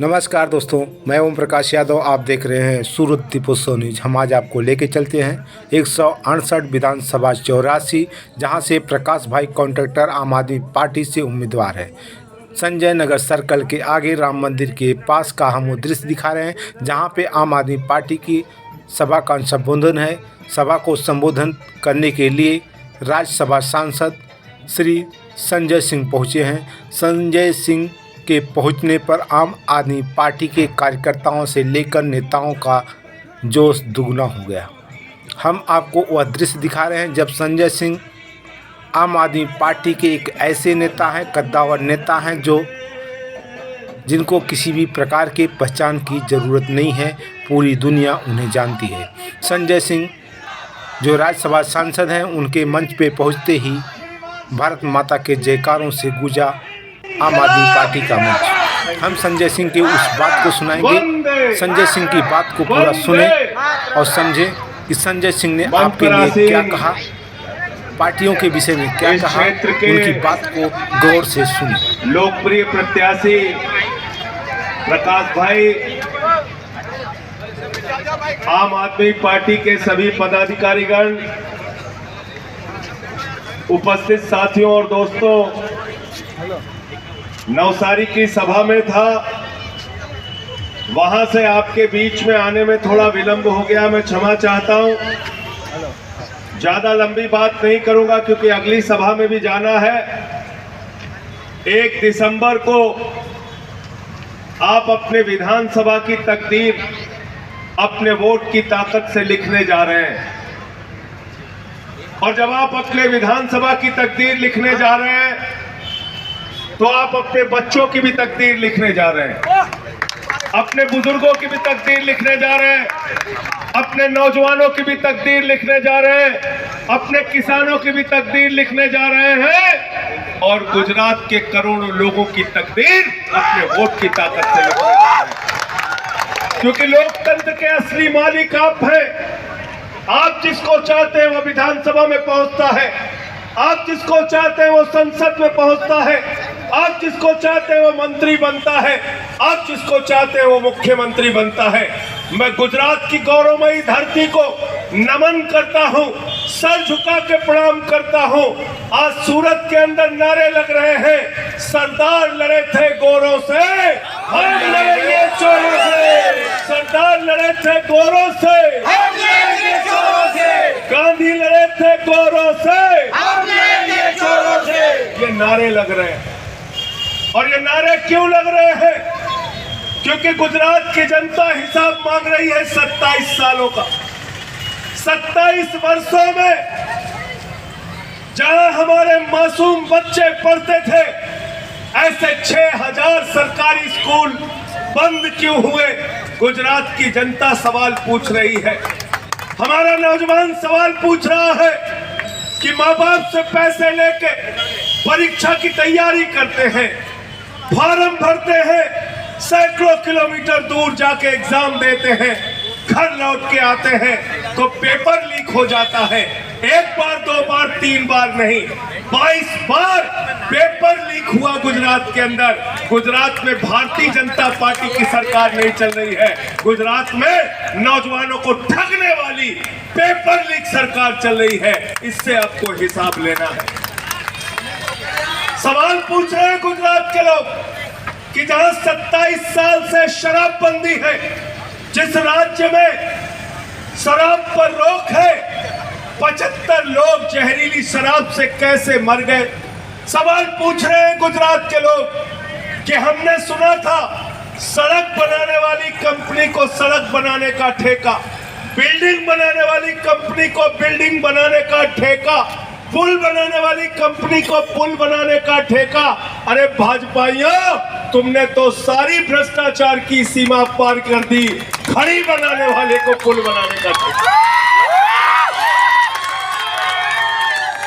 नमस्कार दोस्तों, मैं ओम प्रकाश यादव। आप देख रहे हैं सूरत दीपोत्सव न्यूज। हम आज आपको लेके चलते हैं 168 विधानसभा 84, जहां से प्रकाश भाई कॉन्ट्रैक्टर आम आदमी पार्टी से उम्मीदवार है। संजय नगर सर्कल के आगे राम मंदिर के पास का हम वो दृश्य दिखा रहे हैं, जहां पे आम आदमी पार्टी की सभा का संबोधन है। सभा को संबोधन करने के लिए राज्यसभा सांसद श्री संजय सिंह पहुँचे हैं। संजय सिंह के पहुंचने पर आम आदमी पार्टी के कार्यकर्ताओं से लेकर नेताओं का जोश दुगना हो गया। हम आपको वह दृश्य दिखा रहे हैं जब संजय सिंह आम आदमी पार्टी के एक ऐसे नेता हैं, कद्दावर नेता हैं, जिनको किसी भी प्रकार के पहचान की ज़रूरत नहीं है। पूरी दुनिया उन्हें जानती है। संजय सिंह जो राज्यसभा सांसद हैं, उनके मंच पे पहुंचते ही भारत माता के जयकारों से गूंजा आम आदमी पार्टी का मंच। हम संजय सिंह की उस बात को सुनाएंगे। संजय सिंह की बात को पूरा सुने और समझें कि संजय सिंह ने आपके लिए क्या कहा, पार्टियों के विषय में क्या कहा, उनकी बात को गौर से सुने। लोकप्रिय प्रत्याशी प्रकाश भाई, आम आदमी पार्टी के सभी पदाधिकारीगण, उपस्थित साथियों और दोस्तों, नवसारी की सभा में था, वहां से आपके बीच में आने में थोड़ा विलंब हो गया, मैं क्षमा चाहता हूं। ज्यादा लंबी बात नहीं करूंगा क्योंकि अगली सभा में भी जाना है। 1 दिसंबर को आप अपने विधानसभा की तकदीर अपने वोट की ताकत से लिखने जा रहे हैं, और जब आप अपने विधानसभा की तकदीर लिखने जा रहे हैं तो आप अपने बच्चों की भी तकदीर लिखने जा रहे हैं, अपने बुजुर्गों की भी तकदीर लिखने जा रहे हैं, अपने नौजवानों की भी तकदीर लिखने जा रहे हैं, अपने किसानों की भी तकदीर लिखने जा रहे हैं, और गुजरात के करोड़ों लोगों की तकदीर अपने वोट की ताकत से लिखने जा रहे हैं। क्योंकि लोकतंत्र के असली मालिक आप हैं। आप जिसको चाहते हैं वो विधानसभा में पहुंचता है, आप जिसको चाहते हैं वो संसद में पहुंचता है, आप जिसको चाहते हैं वो मंत्री बनता है, आप जिसको चाहते हैं वो मुख्यमंत्री बनता है। मैं गुजरात की गौरवमयी धरती को नमन करता हूं, सर झुका के प्रणाम करता हूं। आज सूरत के अंदर नारे लग रहे हैं, सरदार लड़े थे गोरों से, हम लड़ेंगे चोरों से। सरदार लड़े थे गोरों से, हम लड़ेंगे चोरों से। गांधी लड़े थे गोरों से, हम लड़ेंगे चोरों से। ये नारे लग रहे हैं, और ये नारे क्यों लग रहे हैं? क्योंकि गुजरात की जनता हिसाब मांग रही है 27 सालों का। 27 वर्षों में जहां हमारे मासूम बच्चे पढ़ते थे, ऐसे 6000 सरकारी स्कूल बंद क्यों हुए? गुजरात की जनता सवाल पूछ रही है। हमारा नौजवान सवाल पूछ रहा है कि माँ बाप से पैसे लेके परीक्षा की तैयारी करते हैं, फॉर्म भरते हैं, सैकड़ों किलोमीटर दूर जाके एग्जाम देते हैं, घर लौट के आते हैं तो पेपर लीक हो जाता है। 1 बार 2 बार 3 बार नहीं, 22 बार पेपर लीक हुआ गुजरात के अंदर। गुजरात में भारतीय जनता पार्टी की सरकार नहीं चल रही है, गुजरात में नौजवानों को ठगने वाली पेपर लीक सरकार चल रही है। इससे आपको हिसाब लेना है। सवाल पूछ रहे हैं गुजरात के लोग कि जहां 27 साल से शराबबंदी है, जिस राज्य में शराब पर रोक है, 75 लोग जहरीली शराब से कैसे मर गए? सवाल पूछ रहे हैं गुजरात के लोग कि हमने सुना था सड़क बनाने वाली कंपनी को सड़क बनाने का ठेका, बिल्डिंग बनाने वाली कंपनी को बिल्डिंग बनाने का ठेका, पुल बनाने वाली कंपनी को पुल बनाने का ठेका। अरे भाजपाइयों, तुमने तो सारी भ्रष्टाचार की सीमा पार कर दी। खड़ी बनाने वाले को पुल बनाने का ठेका,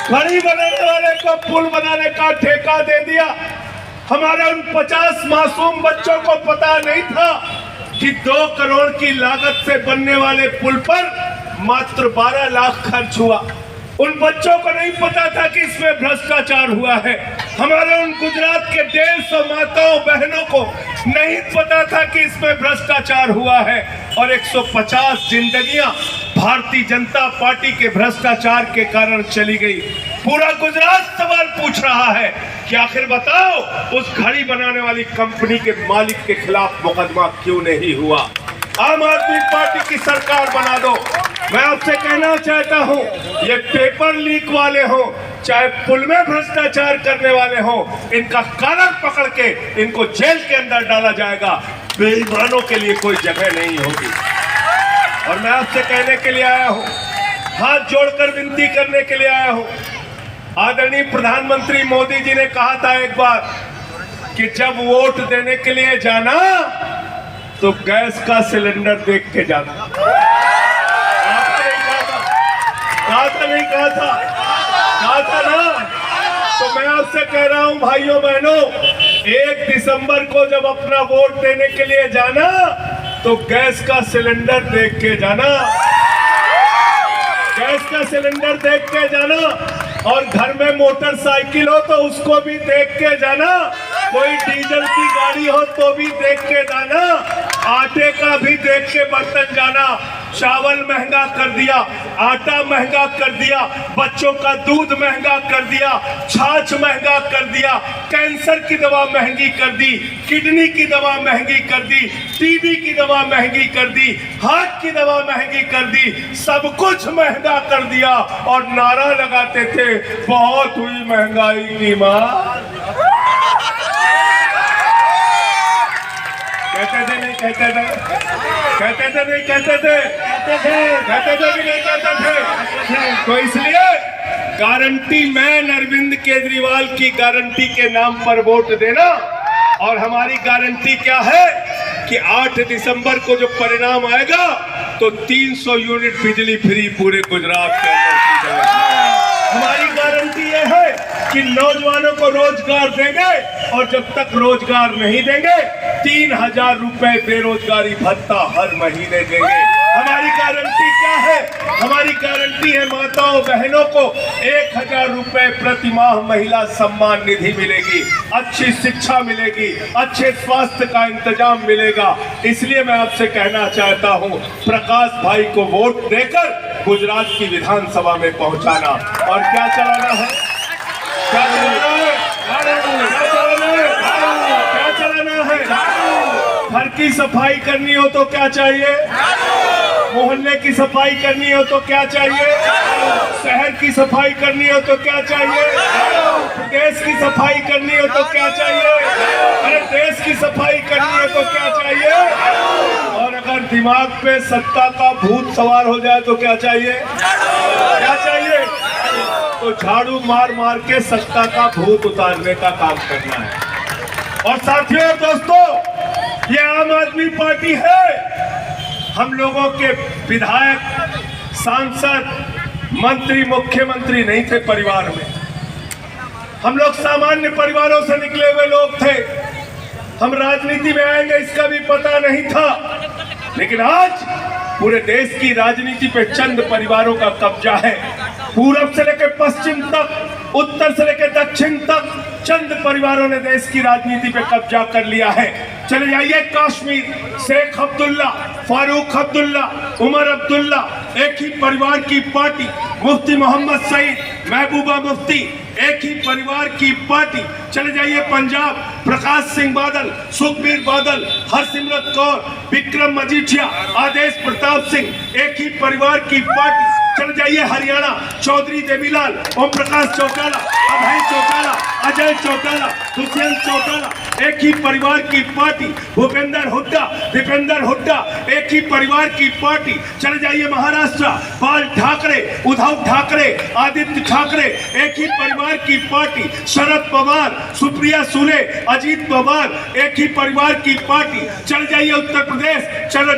खड़ी बनाने वाले को पुल बनाने का ठेका दे दिया। हमारे उन 50 मासूम बच्चों को पता नहीं था कि 2 करोड़ की लागत से बनने वाले पुल पर मात्र 12 लाख खर्च हुआ। उन बच्चों को नहीं पता था कि इसमें भ्रष्टाचार हुआ है। हमारे उन गुजरात के 150 माताओं बहनों को नहीं पता था कि इसमें भ्रष्टाचार हुआ है और 150 जिंदगियां भारतीय जनता पार्टी के भ्रष्टाचार के कारण चली गई। पूरा गुजरात सवाल पूछ रहा है कि आखिर बताओ उस घड़ी बनाने वाली कंपनी के मालिक के खिलाफ मुकदमा क्यों नहीं हुआ। आम आदमी पार्टी की सरकार बना दो। मैं आपसे कहना चाहता हूं, ये पेपर लीक वाले हो चाहे पुल में भ्रष्टाचार करने वाले हो, इनका कॉलर पकड़ के इनको जेल के अंदर डाला जाएगा। बेईमानों के लिए कोई जगह नहीं होगी। और मैं आपसे कहने के लिए आया हूं, हाथ जोड़कर विनती करने के लिए आया हूं। आदरणीय प्रधानमंत्री मोदी जी ने कहा था एक बार कि जब वोट देने के लिए जाना तो गैस का सिलेंडर देख के जाना। आपने कहा था नहीं कहा था ना। तो मैं आपसे कह रहा हूं भाइयों बहनों, 1 दिसंबर को जब अपना वोट देने के लिए जाना तो गैस का सिलेंडर देख के जाना। गैस का सिलेंडर देख के जाना। और घर में मोटरसाइकिल हो तो उसको भी देख के जाना। कोई डीजल की गाड़ी हो तो भी देख के जाना। आटे का भी देख के बर्तन जाना। चावल महंगा कर दिया, आटा महंगा कर दिया, बच्चों का दूध महंगा कर दिया, छाछ महंगा कर दिया, कैंसर की दवा महंगी कर दी, किडनी की दवा महंगी कर दी, टीबी की दवा महंगी कर दी, हार्ट की दवा महंगी कर दी, सब कुछ महंगा कर दिया। और नारा लगाते थे बहुत हुई महंगाई की मार। कहते थे नहीं कहते थे, कहते थे नहीं कहते थे, कहते थे कि नहीं कहते थे। तो इसलिए गारंटी मैन अरविंद केजरीवाल की गारंटी के नाम पर वोट देना। और हमारी गारंटी क्या है कि 8 दिसंबर को जो परिणाम आएगा तो 300 यूनिट बिजली फ्री पूरे गुजरात के अंदर की जाएगी। हमारी गारंटी यह है कि नौजवानों को रोजगार देंगे और जब तक रोजगार नहीं देंगे 3000 रुपए बेरोजगारी भत्ता हर महीने देंगे। हमारी गारंटी क्या है? हमारी गारंटी है माताओं बहनों को 1000 रुपए प्रति माह महिला सम्मान निधि मिलेगी, अच्छी शिक्षा मिलेगी, अच्छे स्वास्थ्य का इंतजाम मिलेगा। इसलिए मैं आपसे कहना चाहता हूं, प्रकाश भाई को वोट देकर गुजरात की विधानसभा में पहुंचाना। और क्या चलाना है? क्या चलाना है? क्या चलाना है? क्या चलाना है? घर की सफाई करनी हो तो क्या चाहिए? मोहल्ले की सफाई करनी हो तो क्या चाहिए? शहर की सफाई करनी हो तो क्या चाहिए? देश की सफाई करनी हो तो क्या चाहिए? अरे देश की सफाई करनी हो तो क्या चाहिए? और अगर दिमाग पे सत्ता का भूत सवार हो जाए तो क्या चाहिए? क्या चाहिए? तो झाड़ू मार मार के सत्ता का भूत उतारने का काम करना है। और साथियों और दोस्तों, ये आम आदमी पार्टी है। हम लोगों के विधायक, सांसद, मंत्री, मुख्यमंत्री नहीं थे परिवार में। हम लोग सामान्य परिवारों से निकले हुए लोग थे। हम राजनीति में आएंगे इसका भी पता नहीं था। लेकिन आज पूरे देश की राजनीति पे चंद परिवारों का कब्जा है। पूरब से लेकर पश्चिम तक, उत्तर से लेकर दक्षिण तक चंद परिवारों ने देश की राजनीति पे कब्जा कर लिया है। चले जाइए कश्मीर, शेख अब्दुल्ला, फारूक अब्दुल्ला, उमर अब्दुल्ला, एक ही परिवार की पार्टी। मुफ्ती मोहम्मद सईद, महबूबा मुफ्ती, एक ही परिवार की पार्टी। चले जाइए पंजाब, प्रकाश सिंह बादल, सुखबीर बादल, हरसिमरत कौर, विक्रम मजीठिया, आदेश प्रताप सिंह, एक ही परिवार की पार्टी। चले जाइए हरियाणा, चौधरी देवीलाल, ओम प्रकाश चौटाला, अभय चौटाला, अजय चौटाला, दुष्यंत चौटाला, एक ही परिवार की पार्टी। भूपेंद्र हुड्डा, दीपेंद्र हुड्डा, एक ही परिवार की पार्टी। चले जाइए महाराष्ट्र, बाल ठाकरे, उद्धव ठाकरे, आदित्य ठाकरे, एक ही परिवार की पार्टी। शरद पवार, सुप्रिया सुले, अजीत पवार, एक ही परिवार की पार्टी। चले जाइए उत्तर प्रदेश,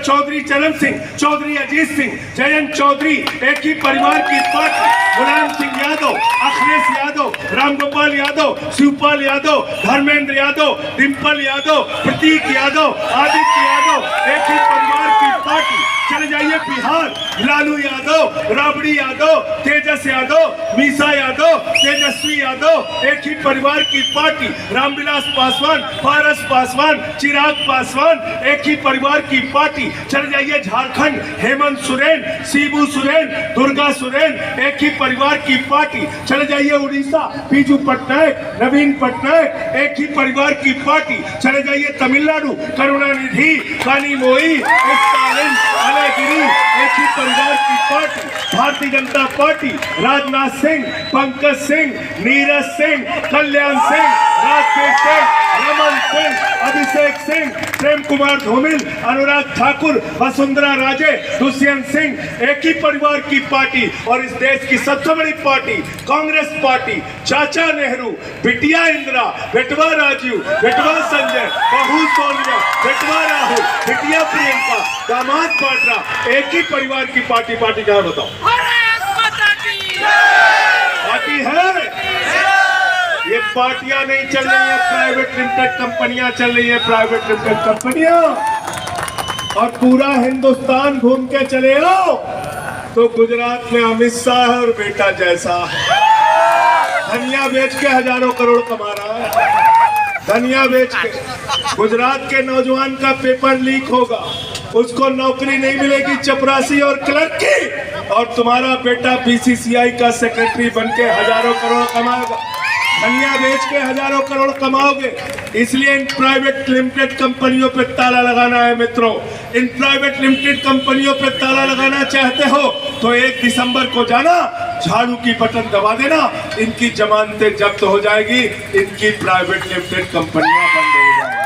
चौधरी चरण सिंह, चौधरी अजीत सिंह, जयंत चौधरी, एक ही परिवार की पार्टी। मुलायम सिंह यादव, अखिलेश यादव, रामगोपाल यादव, शिवपाल यादव, धर्मेंद्र यादव, डिम्पल यादव, प्रतीक यादव, आदित्य यादव, एक ही परिवार की पार्टी। चले जाइए बिहार, लालू यादव, राबड़ी यादव, तेजस यादव, मीसा यादव, तेजस्वी यादव, एक ही परिवार की पार्टी, रामविलास पासवान, पारस पासवान, चिराग पासवान, एक ही परिवार की पार्टी। चले जाइए झारखंड, हेमंत सोरेन, शिबू सोरेन, दुर्गा सोरेन, एक ही परिवार की पार्टी। चले जाइए उड़ीसा, बीजू पटनायक, नवीन पटनायक, एक ही परिवार की पार्टी। चले जाइए तमिलनाडु, करुणानिधि, कानी मोई, स्टालिन, अलैगिरी, एक ही परिवार की पार्टी। भारतीय जनता पार्टी, राजनाथ सिंह, पंकज सिंह, नीरज सिंह, कल्याण सिंह, राजवीर सिंह, रमन सिंह, अभिषेक सिंह, प्रेम कुमार धूमिल, अनुराग ठाकुर, वसुंधरा राजे, दुष्यंत सिंह, एक ही परिवार की पार्टी। और इस देश की सबसे बड़ी पार्टी कांग्रेस पार्टी, चाचा नेहरू, बिटिया इंदिरा, बेटवा राजीव, बेटवा संजय, बहू सोनिया, बेटवा राहुल, बिटिया प्रियंका, दामाद वाड्रा, एक ही परिवार की पार्टी। पार्टी कहाँ बताओ? पार्टी है। ये पार्टियां नहीं चल रही है, प्राइवेट लिमिटेड कंपनियां चल रही है, प्राइवेट लिमिटेड कंपनियां। और पूरा हिंदुस्तान घूम के चले आओ तो गुजरात में अमित शाह और बेटा जैसा धनिया बेच के हजारों करोड़ कमा रहा है। धनिया बेच के गुजरात के नौजवान का पेपर लीक होगा, उसको नौकरी नहीं मिलेगी चपरासी और क्लर्क की, और तुम्हारा बेटा बीसीसीआई का सेक्रेटरी बनके हजारों करोड़ कमाएगा। धनिया बेच के हजारों करोड़ कमाओगे। इसलिए इन प्राइवेट लिमिटेड कंपनियों पे ताला लगाना है मित्रों। इन प्राइवेट लिमिटेड कंपनियों पे ताला लगाना चाहते हो तो 1 दिसंबर को जाना, झाड़ू की बटन दबा देना, इनकी जमानतें जब्त हो जाएगी, इनकी प्राइवेट लिमिटेड कंपनियां बंद हो जाएंगी।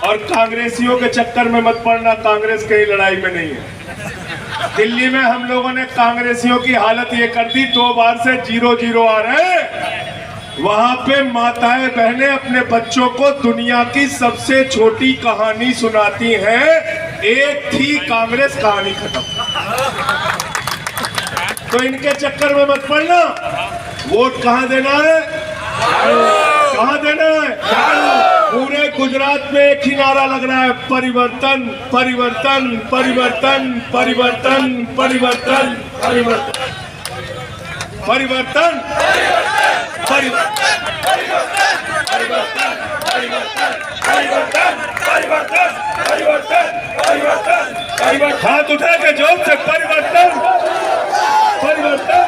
और कांग्रेसियों के चक्कर में मत पड़ना, कांग्रेस कहीं लड़ाई में नहीं है। दिल्ली में हम लोगों ने कांग्रेसियों की हालत ये कर दी, 2 बार से 0-0 आ रहे हैं। वहां पे माताएं बहनें अपने बच्चों को दुनिया की सबसे छोटी कहानी सुनाती हैं, एक थी कांग्रेस, कहानी खत्म। तो इनके चक्कर में मत पड़ना। वोट कहां देना है? कहां देना है? पूरे गुजरात में एक ही नारा लग रहा है, परिवर्तन, परिवर्तन, परिवर्तन, परिवर्तन, परिवर्तन, परिवर्तन, परिवर्तन, परिवर्तन। हाथ उठा के जोर से परिवर्तन, परिवर्तन,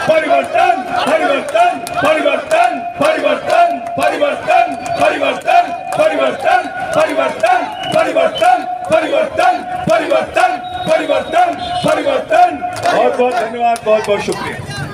परिवर्तन, परिवर्तन, परिवर्तन, परिवर्तन, परिवर्तन, परिवर्तन, परिवर्तन, परिवर्तन, परिवर्तन, परिवर्तन, परिवर्तन, परिवर्तन, परिवर्तन। बहुत बहुत धन्यवाद, बहुत बहुत शुक्रिया।